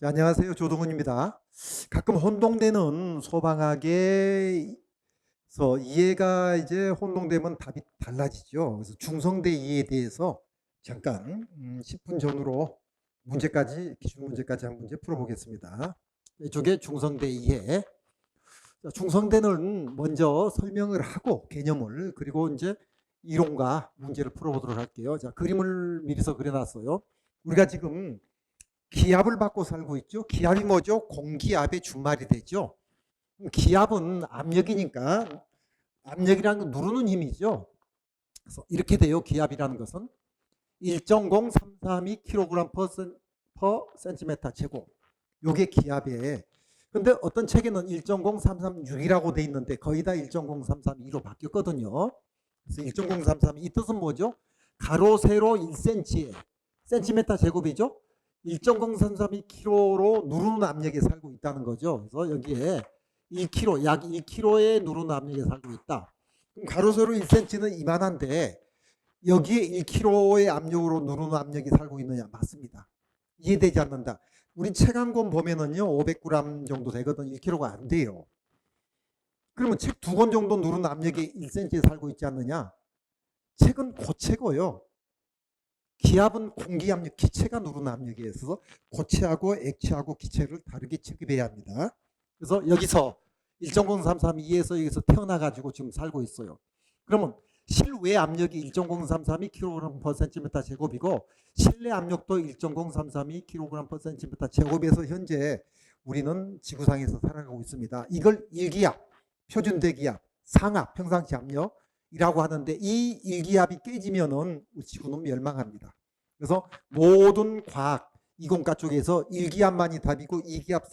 자, 안녕하세요. 조동훈입니다. 가끔 혼동되는 소방학에서 이해가 이제 혼동되면 답이 달라지죠. 그래서 중성대 이해에 대해서 잠깐 10분 전후로 기출 문제까지 한 문제 풀어보겠습니다. 이쪽에 중성대 이해. 자, 중성대는 먼저 설명을 하고 개념을 그리고 이제 이론과 문제를 풀어보도록 할게요. 자, 그림을 미리서 그려놨어요. 우리가 지금 기압을 받고 살고 있죠. 기압이 뭐죠? 공기압의 준말이 되죠. 기압은 압력이니까 압력이라는 건 누르는 힘이죠. 그래서 이렇게 돼요. 기압이라는 것은 1.0332kg/cm 제곱. 요게 기압이에요. 근데 어떤 책에는 1.0336이라고 돼 있는데 거의 다 1.0332로 바뀌었거든요. 그래서 1.0332 이 뜻은 뭐죠? 가로 세로 1cm, 센티미터 제곱이죠. 1.0332kg로 누르는 압력에 살고 있다는 거죠. 그래서 여기에 1kg, 약 1kg의 누르는 압력에 살고 있다. 그럼 가로 세로 1cm는 이만한데 여기에 1kg의 압력으로 누르는 압력이 살고 있느냐? 맞습니다. 이해되지 않는다. 우리 책 한 권 보면은요 500g 정도 되거든. 1kg가 안 돼요. 그러면 책 두 권 정도 누르는 압력이 1cm에 살고 있지 않느냐? 책은 고체고요. 기압은 공기압력, 기체가 누르는 압력에 있어서 고체하고 액체하고 기체를 다르게 취급해야 합니다. 그래서 여기서 1.0332에서 여기서 태어나가지고 지금 살고 있어요. 그러면 실외 압력이 1.0332kg/cm 제곱이고 실내 압력도 1.0332kg/cm 제곱에서 현재 우리는 지구상에서 살아가고 있습니다. 이걸 일기압, 표준대기압, 상압, 평상시 압력이라고 하는데 이 일기압이 깨지면은 지구는 멸망합니다. 그래서 모든 과학, 이공과 쪽에서 일기압만이 답이고 이기압,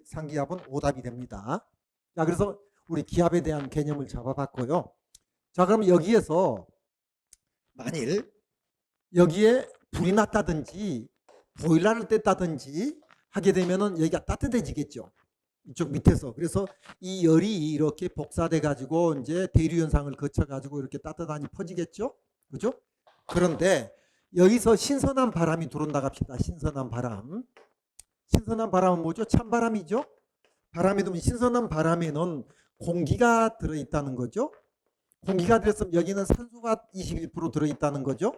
상기압은 오답이 됩니다. 자, 그래서 우리 기압에 대한 개념을 잡아봤고요. 자, 그럼 여기에서 만일 여기에 불이 났다든지 보일러를 뗐다든지 하게 되면은 여기가 따뜻해지겠죠. 이쪽 밑에서. 그래서 이 열이 이렇게 복사돼 가지고 이제 대류 현상을 거쳐 가지고 이렇게 따뜻하니 퍼지겠죠. 그죠? 그런데 여기서 신선한 바람이 들어온다 합시다. 신선한 바람. 신선한 바람은 뭐죠? 찬바람이죠. 바람이 들면 신선한 바람에는 공기가 들어있다는 거죠. 공기가 들었으면 여기는 산소가 21% 들어있다는 거죠.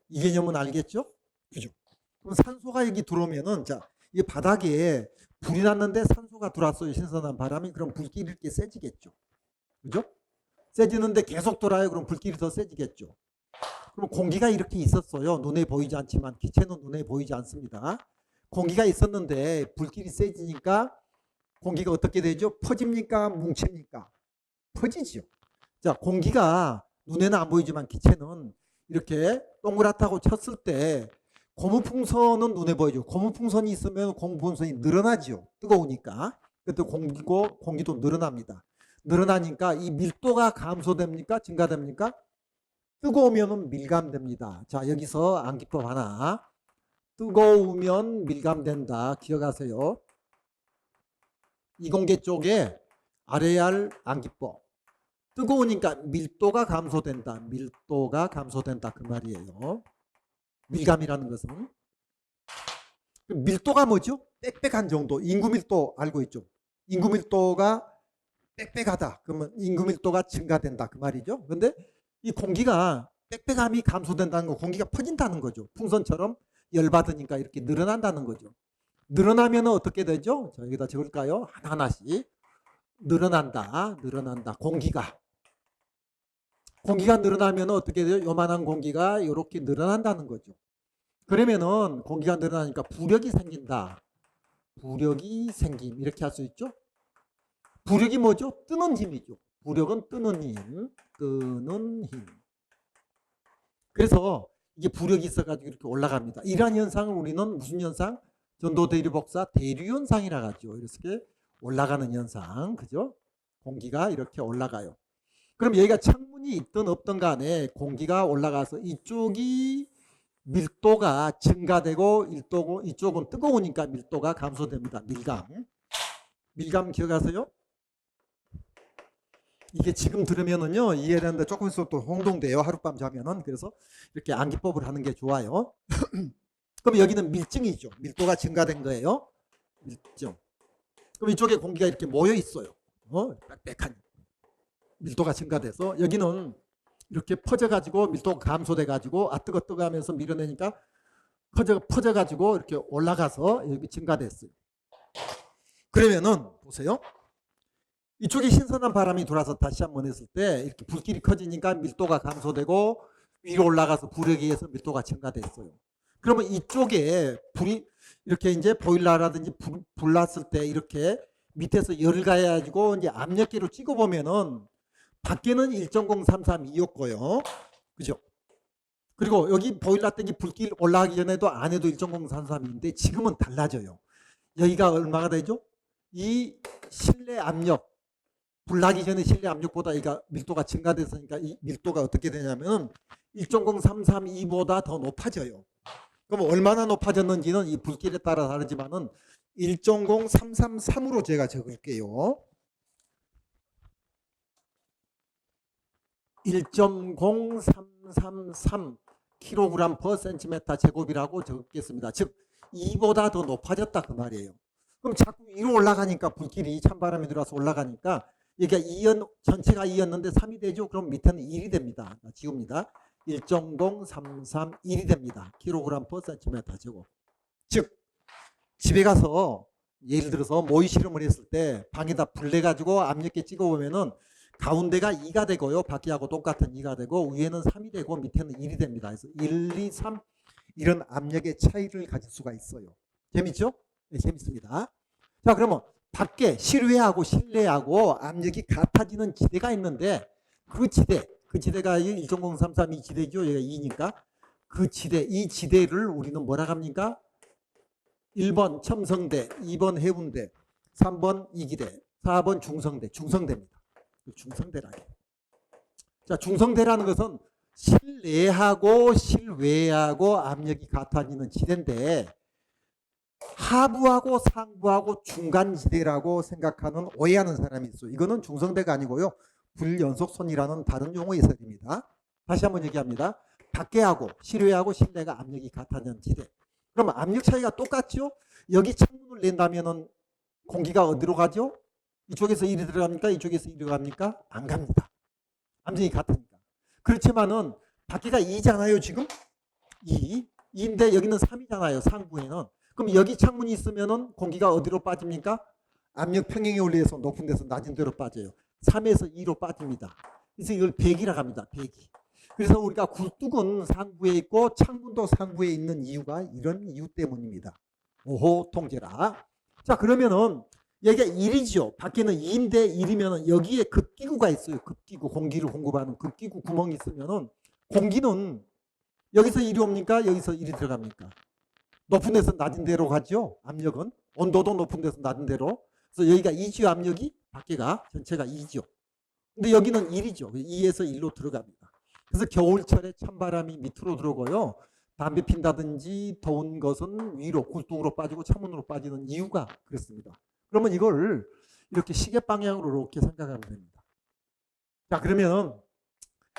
이 개념은 알겠죠? 그죠? 그럼 산소가 여기 들어오면은 자, 이 바닥에 불이 났는데 산소가 들어왔어요. 신선한 바람이. 그럼 불길이 이렇게 세지겠죠. 그죠? 세지는데 계속 돌아요. 그럼 불길이 더 세지겠죠. 그럼 공기가 이렇게 있었어요. 눈에 보이지 않지만 기체는 눈에 보이지 않습니다. 공기가 있었는데 불길이 세지니까 공기가 어떻게 되죠? 퍼집니까? 뭉칩니까? 퍼지죠. 자, 공기가 눈에는 안 보이지만 기체는 이렇게 동그랗다고 쳤을 때 고무풍선은 눈에 보이죠. 고무풍선이 있으면 고무풍선이 늘어나죠. 뜨거우니까. 그때 공기도 늘어납니다. 늘어나니까 이 밀도가 감소됩니까? 증가됩니까? 뜨거우면 밀감됩니다. 자, 여기서 암기법 하나. 뜨거우면 밀감된다. 기억하세요. 이공계 쪽에 RAR 암기법. 뜨거우니까 밀도가 감소된다. 밀도가 감소된다. 그 말이에요. 밀감이라는 것은. 밀도가 뭐죠? 빽빽한 정도. 인구밀도 알고 있죠? 인구밀도가 빽빽하다. 그러면 인구밀도가 증가된다. 그 말이죠. 그런데 이 공기가 빽빽함이 감소된다는 거, 공기가 퍼진다는 거죠. 풍선처럼 열받으니까 이렇게 늘어난다는 거죠. 늘어나면 어떻게 되죠? 자, 여기다 적을까요? 하나하나씩. 늘어난다. 공기가 늘어나면 어떻게 돼요? 요만한 공기가 이렇게 늘어난다는 거죠. 그러면은 공기가 늘어나니까 부력이 생긴다. 부력이 생김. 이렇게 할 수 있죠? 부력이 뭐죠? 뜨는 힘이죠. 부력은 뜨는 힘. 그래서 이게 부력이 있어가지고 이렇게 올라갑니다. 이러한 현상을 우리는 무슨 현상? 전도 대류 복사 대류 현상이라고 하죠. 이렇게 올라가는 현상. 그죠? 공기가 이렇게 올라가요. 그럼 여기가 창문이 있든 없든 간에 공기가 올라가서 이쪽이 밀도가 증가되고 이쪽은 뜨거우니까 밀도가 감소됩니다. 밀감 기억하세요? 이게 지금 들으면은요 이해되는데 조금 있으면 또 혼동돼요. 하룻밤 자면은. 그래서 이렇게 암기법을 하는 게 좋아요. 그럼 여기는 밀증이죠. 밀도가 증가된 거예요. 밀점. 그럼 이쪽에 공기가 이렇게 모여 있어요. 빽빽한 밀도가 증가돼서 여기는 이렇게 퍼져가지고 밀도가 감소돼가지고 뜨거 하면서 밀어내니까 퍼져가지고 이렇게 올라가서 여기 증가됐어요. 그러면은 보세요. 이쪽에 신선한 바람이 돌아서 다시 한번 했을 때 이렇게 불길이 커지니까 밀도가 감소되고 위로 올라가서 불에 의해서 밀도가 증가됐어요. 그러면 이쪽에 불이 이렇게 이제 보일러라든지 불 났을 때 이렇게 밑에서 열을 가해가지고 이제 압력계로 찍어보면은 밖에는 1.033이었고요. 그죠? 그리고 여기 보일러 땡기 불길 올라가기 전에도 안에도 1.033인데 지금은 달라져요. 여기가 얼마가 되죠? 이 실내 압력, 불 나기 전에 실내 압력보다 여기가 밀도가 증가됐으니까 이 밀도가 어떻게 되냐면 1.033이보다 더 높아져요. 그럼 얼마나 높아졌는지는 이 불길에 따라 다르지만은 1.0333으로 제가 적을게요. 1.0333 kg/cm 제곱이라고 적겠습니다. 즉 2보다 더 높아졌다 그 말이에요. 그럼 자꾸 위로 올라가니까 불길이 찬바람이 들어와서 올라가니까 여기가 2연 전체가 2였는데 3이 되죠. 그럼 밑에는 1이 됩니다. 지웁니다. 1.0331이 됩니다. kg/cm 제곱. 즉 집에 가서 예를 들어서 모의 실험을 했을 때 방에다 불 내가지고 압력계 찍어보면은 가운데가 2가 되고요. 밖에하고 똑같은 2가 되고 위에는 3이 되고 밑에는 1이 됩니다. 그래서 1, 2, 3 이런 압력의 차이를 가질 수가 있어요. 재밌죠? 네, 재밌습니다. 자, 그러면 밖에 실외하고 실내하고 압력이 같아지는 지대가 있는데 그 지대가 1.033이 지대죠. 얘가 2니까 그 지대, 이 지대를 우리는 뭐라 합니까? 1번 첨성대, 2번 해운대, 3번 이기대, 4번 중성대입니다. 중성대라게. 자, 중성대라는 것은 실내하고 실외하고 압력이 같아지는 지대인데 하부하고 상부하고 중간지대라고 생각하는 오해하는 사람이 있어요. 이거는 중성대가 아니고요. 불연속선이라는 다른 용어의 해석입니다. 다시 한번 얘기합니다. 밖에하고 실외하고 실내가 압력이 같아지는 지대. 그럼 압력 차이가 똑같죠? 여기 창문을 낸다면은 공기가 어디로 가죠? 이쪽에서 이리 들어갑니까? 이쪽에서 이리 갑니까? 안 갑니다. 압력이 같으니까. 그렇지만은 밖에가 2잖아요, 지금? 2인데 여기는 3이잖아요, 상부에는. 그럼 여기 창문이 있으면은 공기가 어디로 빠집니까? 압력 평행에 올려서 높은 데서 낮은 데로 빠져요. 3에서 2로 빠집니다. 그래서 이걸 배기라고 합니다. 배기. 그래서 우리가 굴뚝은 상부에 있고 창문도 상부에 있는 이유가 이런 이유 때문입니다. 오호 통제라. 자, 그러면은 여기가 1이죠. 밖에는 2인데 1이면은 여기에 급기구가 있어요. 급기구, 공기를 공급하는 급기구 구멍이 있으면은 공기는 여기서 이리 옵니까? 여기서 이리 들어갑니까? 높은 데서 낮은 데로 가죠. 압력은 온도도 높은 데서 낮은 데로. 그래서 여기가 2죠. 압력이 밖에가 전체가 2죠. 근데 여기는 1이죠. 2에서 1로 들어갑니다. 그래서 겨울철에 찬바람이 밑으로 들어오고요. 담배 핀다든지 더운 것은 위로 굴뚝으로 빠지고 창문으로 빠지는 이유가 그렇습니다. 그러면 이걸 이렇게 시계 방향으로 이렇게 생각하면 됩니다. 자, 그러면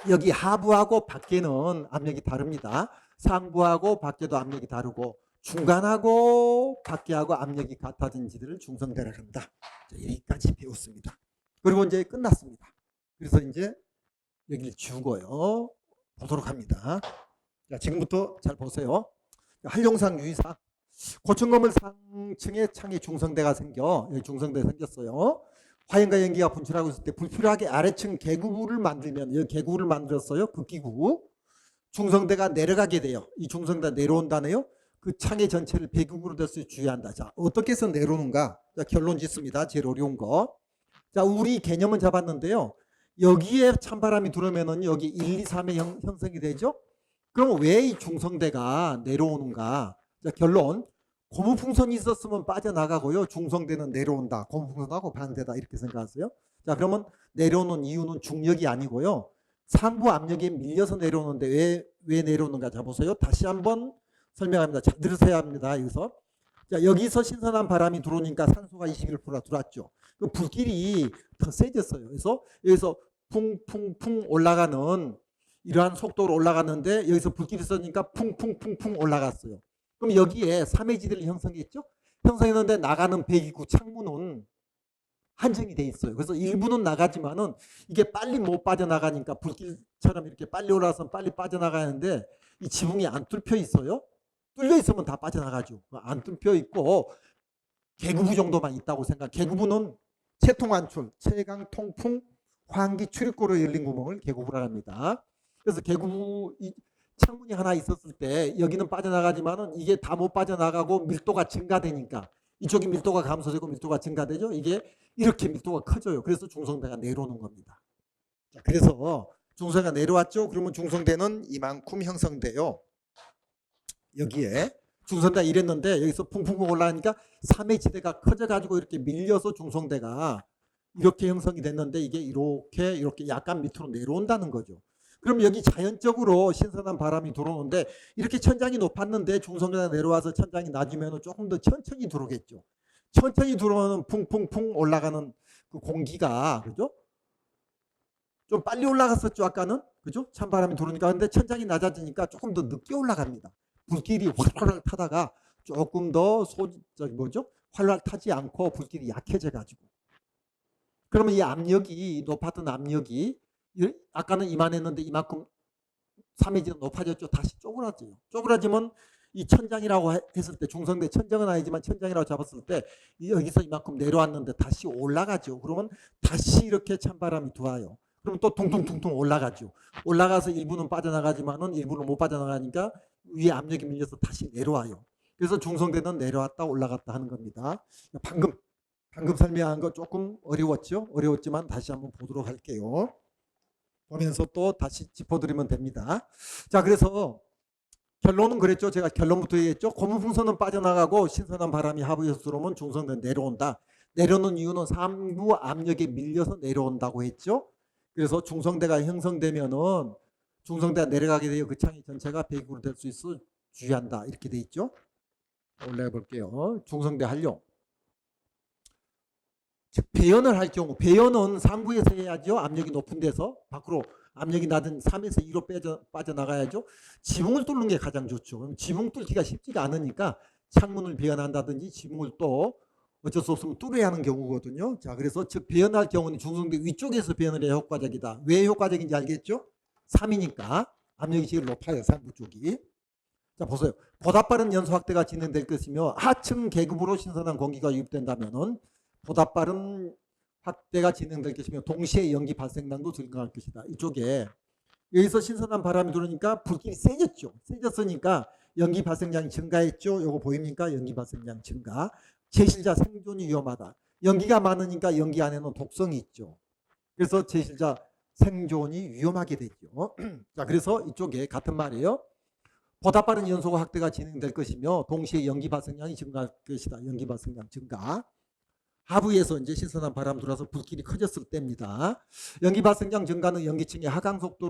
여기 하부하고 밖에는 압력이 다릅니다. 상부하고 밖에도 압력이 다르고 중간하고 밖에하고 압력이 같아진 지대를 중성대라고 합니다. 자, 여기까지 배웠습니다. 그리고 이제 끝났습니다. 그래서 이제 여기를 지우고요. 보도록 합니다. 자, 지금부터 잘 보세요. 한룡상 유의사항. 고층 건물 상층에 창에 중성대가 생겨. 여기 중성대 생겼어요. 화염과 연기가 분출하고 있을 때 불필요하게 아래층 개구를 만들면, 여기 개구를 만들었어요. 급기구. 중성대가 내려가게 돼요. 이 중성대가 내려온다네요. 그 창의 전체를 배기구로 됐을 때 주의한다. 자, 어떻게 해서 내려오는가? 자, 결론 짓습니다. 제일 어려운 거. 자, 우리 개념은 잡았는데요. 여기에 찬바람이 들어오면은 여기 1, 2, 3의 형성이 되죠? 그럼 왜 이 중성대가 내려오는가? 자, 결론. 고무풍선이 있었으면 빠져나가고요. 중성대는 내려온다. 고무풍선하고 반대다. 이렇게 생각하세요. 자, 그러면 내려오는 이유는 중력이 아니고요. 상부 압력에 밀려서 내려오는데 왜 내려오는가? 자, 보세요. 다시 한번 설명합니다. 잘 들으셔야 합니다. 여기서. 자, 여기서 신선한 바람이 들어오니까 산소가 21% 들어왔죠. 그 불길이 더 세졌어요. 그래서 여기서 풍풍풍 올라가는 이러한 속도로 올라갔는데 여기서 불길이 있으니까 풍풍풍풍 올라갔어요. 그럼 여기에 삼해지대를 형성했죠. 형성했는데 나가는 배기구 창문은 한정이 돼 있어요. 그래서 일부는 나가지만은 이게 빨리 못 빠져나가니까 불길처럼 이렇게 빨리 올라와서 빨리 빠져나가는데 이 지붕이 안 뚫혀 있어요. 뚫려 있으면 다 빠져나가죠. 안 뚫혀 있고 계구부 정도만 있다고 생각. 계구부는 채통안출, 채강, 통풍, 환기, 출입구로 열린 구멍을 계구부라 합니다. 그래서 계구부 창문이 하나 있었을 때 여기는 빠져나가지만은 이게 다 못 빠져나가고 밀도가 증가되니까 이쪽이 밀도가 감소되고 밀도가 증가되죠. 이게 이렇게 밀도가 커져요. 그래서 중성대가 내려오는 겁니다. 자, 그래서 중성대가 내려왔죠. 그러면 중성대는 이만큼 형성돼요. 여기에 중성대가 이랬는데 여기서 풍풍풍 올라가니까 3의 지대가 커져가지고 이렇게 밀려서 중성대가 이렇게 형성이 됐는데 이게 이렇게 약간 밑으로 내려온다는 거죠. 그럼 여기 자연적으로 신선한 바람이 들어오는데 이렇게 천장이 높았는데 중성대가 내려와서 천장이 낮으면 조금 더 천천히 들어오겠죠. 천천히 들어오는 풍풍풍 올라가는 그 공기가 그죠? 좀 빨리 올라갔었죠 아까는 그죠? 찬바람이 들어오니까. 근데 천장이 낮아지니까 조금 더 늦게 올라갑니다. 불길이 활활 타다가 조금 더 활활 타지 않고 불길이 약해져 가지고. 그러면 이 압력이 높았던 압력이 아까는 이만했는데 이만큼 3의 지대가 높아졌죠. 다시 쪼그라져요. 쪼그라지면 이 천장이라고 했을 때 중성대 천장은 아니지만 천장이라고 잡았을 때 여기서 이만큼 내려왔는데 다시 올라가죠. 그러면 다시 이렇게 찬바람이 들어와요. 그럼 또 퉁퉁퉁퉁 올라가죠. 올라가서 일부는 빠져나가지만은 일부는 못 빠져나가니까 위에 압력이 밀려서 다시 내려와요. 그래서 중성대는 내려왔다 올라갔다 하는 겁니다. 방금 설명한 거 조금 어려웠죠? 어려웠지만 다시 한번 보도록 할게요. 보면서 또 다시 짚어드리면 됩니다. 자, 그래서 결론은 그랬죠. 제가 결론부터 얘기했죠. 고무풍선은 빠져나가고 신선한 바람이 하부에서 들어오면 중성대는 내려온다. 내려오는 이유는 상부 압력에 밀려서 내려온다고 했죠. 그래서 중성대가 형성되면은 중성대가 내려가게 되어 그 창의 전체가 배기구로 될 수 있어 주의한다. 이렇게 돼 있죠. 올라가 볼게요. 중성대 활용. 즉 배연을 할 경우 배연은 상부에서 해야죠. 압력이 높은 데서 밖으로 압력이 낮은 3에서 2로 빠져나가야죠. 지붕을 뚫는 게 가장 좋죠. 지붕 뚫기가 쉽지가 않으니까 창문을 배연한다든지 지붕을 또 어쩔 수 없으면 뚫어야 하는 경우거든요. 자, 그래서 즉 배연할 경우는 중성대 위쪽에서 배연을 해야 효과적이다. 왜 효과적인지 알겠죠? 3이니까 압력이 제일 높아요. 상부 쪽이. 자, 보세요. 보다 빠른 연소 확대가 진행될 것이며 하층 계급으로 신선한 공기가 유입된다면은 보다 빠른 확대가 진행될 것이며 동시에 연기 발생량도 증가할 것이다. 이쪽에 여기서 신선한 바람이 들어오니까 불길이 세졌죠. 세졌으니까 연기 발생량이 증가했죠. 요거 보입니까? 연기 발생량 증가. 제실자 생존이 위험하다. 연기가 많으니까 연기 안에는 독성이 있죠. 그래서 제실자 생존이 위험하게 되죠. 자, 그래서 이쪽에 같은 말이에요. 보다 빠른 연소 확대가 진행될 것이며 동시에 연기 발생량이 증가할 것이다. 연기 발생량 증가. 하부에서 이제 신선한 바람 들어와서 불길이 커졌을 때입니다. 연기 발생량 증가는 연기층의 하강 속도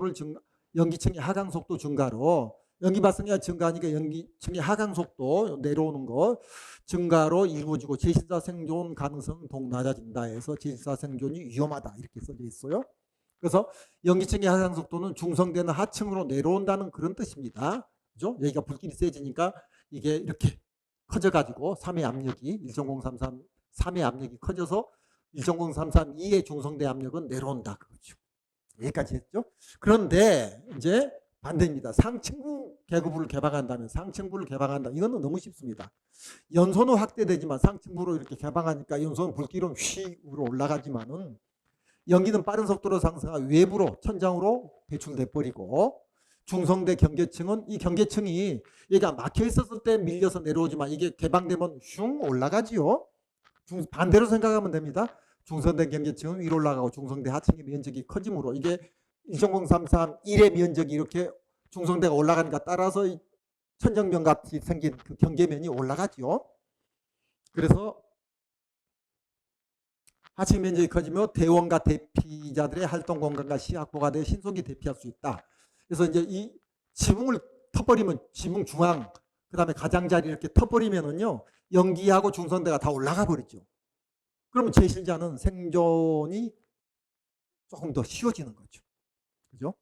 증가로 연기 발생량 증가하니까 연기층의 하강 속도 내려오는 거 증가로 이루어지고 제실자 생존 가능성은 더욱 낮아진다 해서 제실자 생존이 위험하다 이렇게 써져 있어요. 그래서 연기층의 하강 속도는 중성대는 하층으로 내려온다는 그런 뜻입니다. 그죠? 여기가 불길이 세지니까 이게 이렇게 커져가지고 3의 압력이 1.033 3의 압력이 커져서 1.033-2의 중성대 압력은 내려온다 그거죠. 여기까지 했죠. 그런데 이제 반대입니다. 상층부 계급부를 개방한다면 상층부를 개방한다. 이거는 너무 쉽습니다. 연소는 확대되지만 상층부로 이렇게 개방하니까 연소는 불길은 휘으로 올라가지만은 연기는 빠른 속도로 상승하 외부로 천장으로 배출돼 버리고 중성대 경계층은 이 경계층이 얘가 막혀 있었을 때 밀려서 내려오지만 이게 개방되면 슝 올라가지요. 반대로 생각하면 됩니다. 중성대 경계층은 위로 올라가고 중성대 하층의 면적이 커지므로 이게 1.033 1의 면적이 이렇게 중성대가 올라가니까 따라서 천정면 같이 생긴 그 경계면이 올라가죠. 그래서 하층 면적이 커지며 대원과 대피자들의 활동 공간과 시야확보가 돼 신속히 대피할 수 있다. 그래서 이제 이 지붕을 터버리면 지붕 중앙 그 다음에 가장자리 이렇게 터버리면은요 연기하고 중성대가 다 올라가 버리죠. 그러면 제실자는 생존이 조금 더 쉬워지는 거죠. 그죠?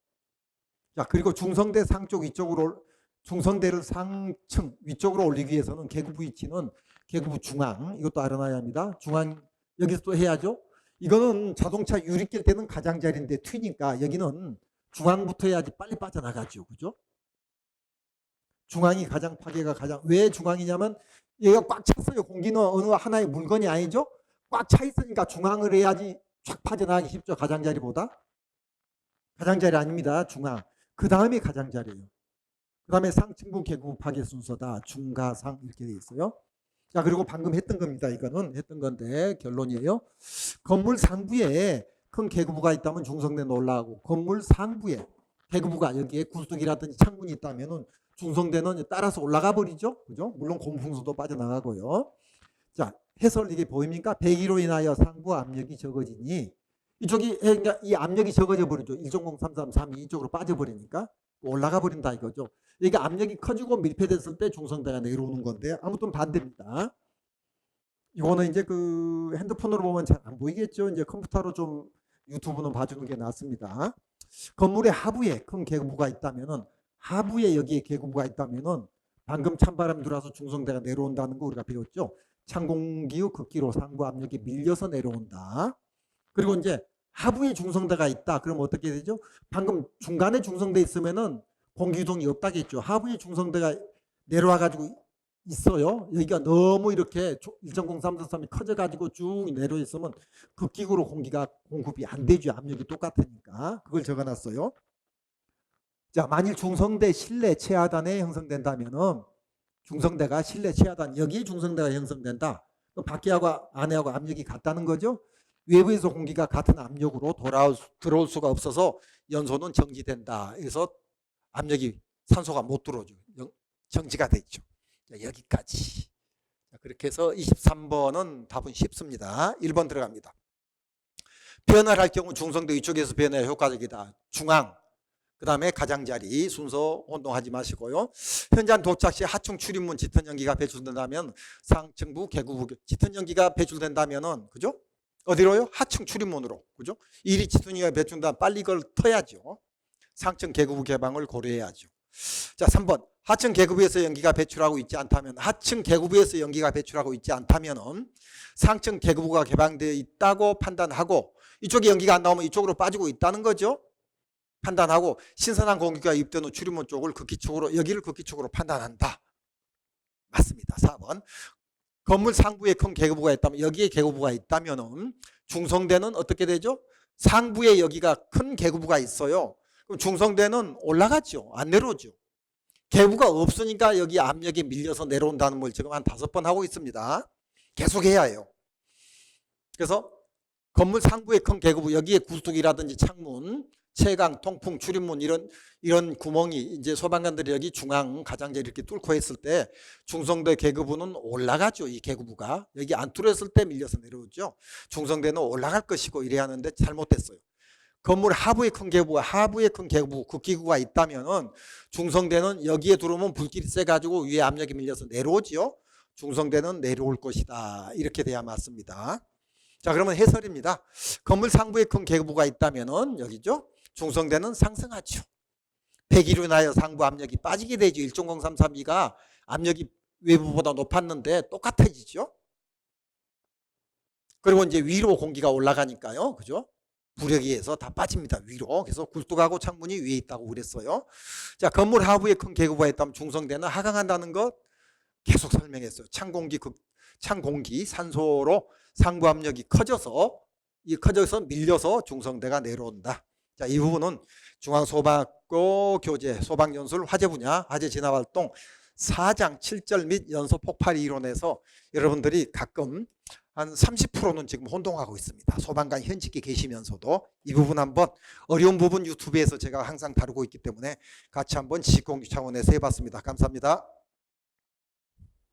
자, 그리고 중성대 상쪽 위쪽으로 중성대를 상층 위쪽으로 올리기 위해서는 계급부 위치는 계급부 중앙, 이것도 알아놔야 합니다. 중앙 여기서 또 해야죠. 이거는 자동차 유리 낄 때는 가장자리인데 튀니까 여기는 중앙부터 해야지 빨리 빠져나가죠. 그죠? 중앙이 가장 파괴가 가장, 왜 중앙이냐면 얘가 꽉 찼어요. 공기는 어느 하나의 물건이 아니죠. 꽉 차 있으니까 중앙을 해야지 쫙 빠져나가기 쉽죠. 가장자리보다. 가장자리 아닙니다. 중앙. 그 다음에 가장자리예요. 그 다음에 상층부 계급부 파괴 순서다. 중가 상 이렇게 돼 있어요. 자, 그리고 방금 했던 겁니다. 이거는 했던 건데 결론이에요. 건물 상부에 큰 계급부가 있다면 중성대는 올라가고, 건물 상부에 계급부가 여기에 구석이라든지 창문이 있다면은 중성대는 따라서 올라가 버리죠. 그죠? 물론 고무풍수도 빠져나가고요. 자, 해설 이게 보입니까? 배기로 인하여 상부 압력이 적어지니, 이쪽이 그러니까 이 압력이 적어져 버리죠. 1.03332 이쪽으로 빠져버리니까 올라가 버린다 이거죠. 이게 압력이 커지고 밀폐됐을 때 중성대가 내려오는 건데, 아무튼 반대입니다. 이거는 이제 그 핸드폰으로 보면 잘 안 보이겠죠. 이제 컴퓨터로 좀 유튜브는 봐주는 게 낫습니다. 건물의 하부에 큰 계급부가 있다면은, 하부에 여기에 계급부가 있다면은 방금 찬바람 들어와서 중성대가 내려온다는 거 우리가 배웠죠. 찬공기의 극기로 상부 압력이 밀려서 내려온다. 그리고 이제 하부에 중성대가 있다. 그럼 어떻게 되죠? 방금 중간에 중성대 있으면은 공기유동이 없다겠죠. 하부에 중성대가 내려와 가지고 있어요. 여기가 너무 이렇게 1.033이 커져 가지고 쭉 내려 있으면 극기구로 공기가 공급이 안 되죠. 압력이 똑같으니까. 그걸 적어놨어요. 자, 만일 중성대 실내 최하단에 형성된다면은, 중성대가 실내 최하단, 여기에 중성대가 형성된다. 그럼 밖에하고 안에하고 압력이 같다는 거죠. 외부에서 공기가 같은 압력으로 들어올 수가 없어서 연소는 정지된다. 그래서 압력이, 산소가 못 들어오죠. 정지가 되죠. 자, 여기까지. 자, 그렇게 해서 23번은 답은 쉽습니다. 1번 들어갑니다. 변화를 할 경우 중성대 위쪽에서 변화가 효과적이다. 중앙, 그 다음에 가장자리 순서 혼동하지 마시고요. 현장 도착 시 하층 출입문 짙은 연기가 배출된다면 상층부 계급부, 짙은 연기가 배출된다면은, 그죠? 어디로요? 하층 출입문으로. 그죠? 이리 짙은 연기가 배출된다면 빨리 이걸 터야죠. 상층 계급부 개방을 고려해야죠. 자, 3번. 하층 계급부에서 연기가 배출하고 있지 않다면, 하층 계급부에서 연기가 배출하고 있지 않다면은 상층 계급부가 개방되어 있다고 판단하고, 이쪽에 연기가 안 나오면 이쪽으로 빠지고 있다는 거죠. 판단하고, 신선한 공기가 입된 후 출입문 쪽을 극기축으로, 여기를 극기축으로 판단한다. 맞습니다. 4번. 건물 상부에 큰 계급부가 있다면, 여기에 계급부가 있다면은 중성대는 어떻게 되죠? 상부에 여기가 큰 계급부가 있어요. 그럼 중성대는 올라가죠. 안 내려오죠. 계급부가 없으니까 여기 압력이 밀려서 내려온다는 걸 지금 한 5번 하고 있습니다. 계속 해야 해요. 그래서 건물 상부에 큰 계급부, 여기에 구석이라든지 창문, 채광, 통풍, 출입문 이런 구멍이 이제 소방관들이 여기 중앙 가장자리 이렇게 뚫고 했을 때 중성대 계급부는 올라가죠. 이 계급부가 여기 안 뚫었을 때 밀려서 내려오죠. 중성대는 올라갈 것이고 이래야 하는데 잘못됐어요. 건물 하부에 큰 계급부, 하부에 큰 계급부, 극기구가 있다면은 중성대는 여기에 들어오면 불길이 세가지고 위에 압력이 밀려서 내려오죠. 중성대는 내려올 것이다. 이렇게 돼야 맞습니다. 자, 그러면 해설입니다. 건물 상부에 큰 계급부가 있다면은 여기죠. 중성대는 상승하죠. 배기로 인하여 상부 압력이 빠지게 되죠. 1.033이가 압력이 외부보다 높았는데 똑같아지죠. 그리고 이제 위로 공기가 올라가니까요. 그죠? 부력에 의해서 다 빠집니다. 위로. 그래서 굴뚝하고 창문이 위에 있다고 그랬어요. 자, 건물 하부에 큰 계급부가 있다면 중성대는 하강한다는 것 계속 설명했어요. 찬공기, 산소로 상부 압력이 커져서 밀려서 중성대가 내려온다. 자, 이 부분은 중앙소방학교 교재, 소방연술 화재 분야, 화재 진화활동 4장 7절 및 연소 폭발 이론에서 여러분들이 가끔 한 30%는 지금 혼동하고 있습니다. 소방관 현직에 계시면서도 이 부분 한번 어려운 부분 유튜브에서 제가 항상 다루고 있기 때문에 같이 한번 지식공유 차원에서 해봤습니다. 감사합니다.